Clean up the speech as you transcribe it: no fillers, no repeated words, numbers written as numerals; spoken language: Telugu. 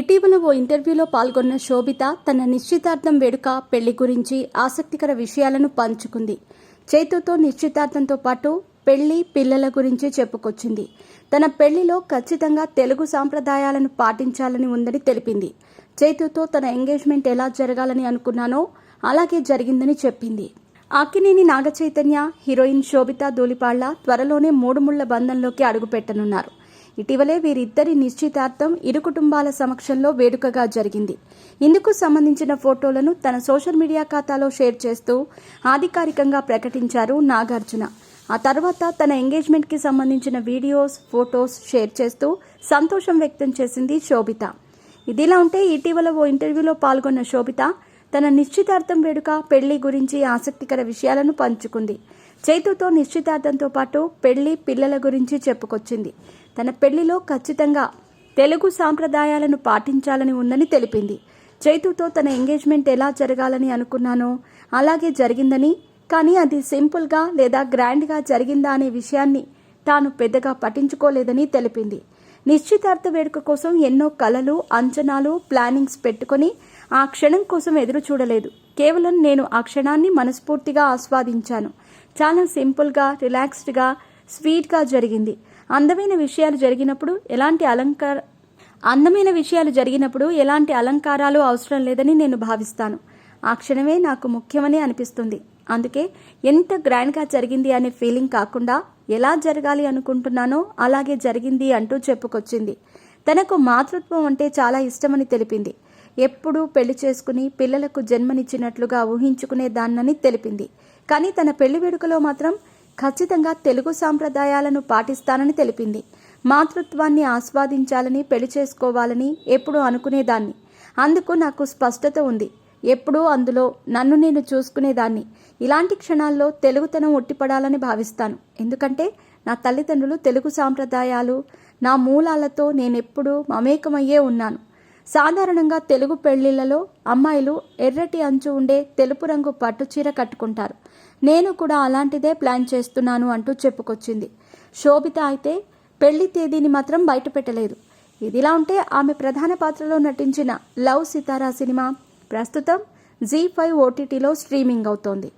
ఇటీవల ఓ ఇంటర్వ్యూలో పాల్గొన్న శోభిత తన నిశ్చితార్థం వేడుక పెళ్లి గురించి ఆసక్తికర విషయాలను పంచుకుంది. చైతుతో నిశ్చితార్థంతో పాటు పెళ్లి పిల్లల గురించి చెప్పుకొచ్చింది. తన పెళ్లిలో ఖచ్చితంగా తెలుగు సాంప్రదాయాలను పాటించాలని ఉందని తెలిపింది. చైతుతో తన ఎంగేజ్మెంట్ ఎలా జరగాలని అనుకున్నానో అలాగే జరిగిందని చెప్పింది. అక్కినేని నాగచైతన్య, హీరోయిన్ శోభిత ధూళిపాళ్ల త్వరలోనే మూడుముళ్ల బంధంలోకి అడుగుపెట్టనున్నారు. ఇటీవలే వీరిద్దరి నిశ్చితార్థం ఇరు కుటుంబాల సమక్షంలో వేడుకగా జరిగింది. ఇందుకు సంబంధించిన ఫోటోలను తన సోషల్ మీడియా ఖాతాలో షేర్ చేస్తూ అధికారికంగా ప్రకటించారు నాగార్జున. ఆ తర్వాత తన ఎంగేజ్మెంట్కి సంబంధించిన వీడియోస్, ఫోటోస్ షేర్ చేస్తూ సంతోషం వ్యక్తం చేసింది శోభిత. ఇదిలా ఉంటే ఇటీవల ఓ ఇంటర్వ్యూలో పాల్గొన్న శోభిత తన నిశ్చితార్థం వేడుక పెళ్లి గురించి ఆసక్తికర విషయాలను పంచుకుంది. చైతుతో నిశ్చితార్థంతో పాటు పెళ్లి పిల్లల గురించి చెప్పుకొచ్చింది. తన పెళ్లిలో ఖచ్చితంగా తెలుగు సాంప్రదాయాలను పాటించాలని ఉందని తెలిపింది. చైతుతో తన ఎంగేజ్మెంట్ ఎలా జరగాలని అనుకున్నానో అలాగే జరిగిందని, కానీ అది సింపుల్గా లేదా గ్రాండ్గా జరిగిందా అనే విషయాన్ని తాను పెద్దగా పట్టించుకోలేదని తెలిపింది. నిశ్చితార్థ వేడుక కోసం ఎన్నో కలలు, అంచనాలు, ప్లానింగ్స్ పెట్టుకుని ఆ క్షణం కోసం ఎదురు చూడలేదు. కేవలం నేను ఆ క్షణాన్ని మనస్ఫూర్తిగా ఆస్వాదించాను. చాలా సింపుల్గా, రిలాక్స్డ్గా, స్వీట్గా జరిగింది. అందమైన విషయాలు జరిగినప్పుడు ఎలాంటి అలంకారాలు అవసరం లేదని నేను భావిస్తాను. ఆ క్షణమే నాకు ముఖ్యమని అనిపిస్తుంది. అందుకే ఎంత గ్రాండ్గా జరిగింది అనే ఫీలింగ్ కాకుండా ఎలా జరగాలి అనుకుంటున్నానో అలాగే జరిగింది అంటూ చెప్పుకొచ్చింది. తనకు మాతృత్వం అంటే చాలా ఇష్టమని తెలిపింది. ఎప్పుడూ పెళ్లి చేసుకుని పిల్లలకు జన్మనిచ్చినట్లుగా ఊహించుకునే దాన్నని తెలిపింది. కానీ తన పెళ్లి వేడుకలో మాత్రం ఖచ్చితంగా తెలుగు సాంప్రదాయాలను పాటిస్తానని తెలిపింది. మాతృత్వాన్ని ఆస్వాదించాలని, పెళ్లి చేసుకోవాలని ఎప్పుడూ అనుకునేదాన్ని. అందుకు నాకు స్పష్టత ఉంది. ఎప్పుడూ అందులో నన్ను నేను చూసుకునేదాన్ని. ఇలాంటి క్షణాల్లో తెలుగుతనం ఉట్టిపడాలని భావిస్తాను. ఎందుకంటే నా తల్లిదండ్రులు తెలుగు సాంప్రదాయాలు, నా మూలాలతో నేనెప్పుడూ మమేకమయ్యే ఉన్నాను. సాధారణంగా తెలుగు పెళ్లిళ్లలో అమ్మాయిలు ఎర్రటి అంచు ఉండే తెలుపు రంగు పట్టుచీర కట్టుకుంటారు. నేను కూడా అలాంటిదే ప్లాన్ చేస్తున్నాను అంటూ చెప్పుకొచ్చింది. శోభిత అయితే పెళ్లి తేదీని మాత్రం బయటపెట్టలేదు. ఇదిలా ఉంటే ఆమె ప్రధాన పాత్రలో నటించిన లవ్ సితారా సినిమా ప్రస్తుతం Zee5 OTTలో స్ట్రీమింగ్ అవుతోంది.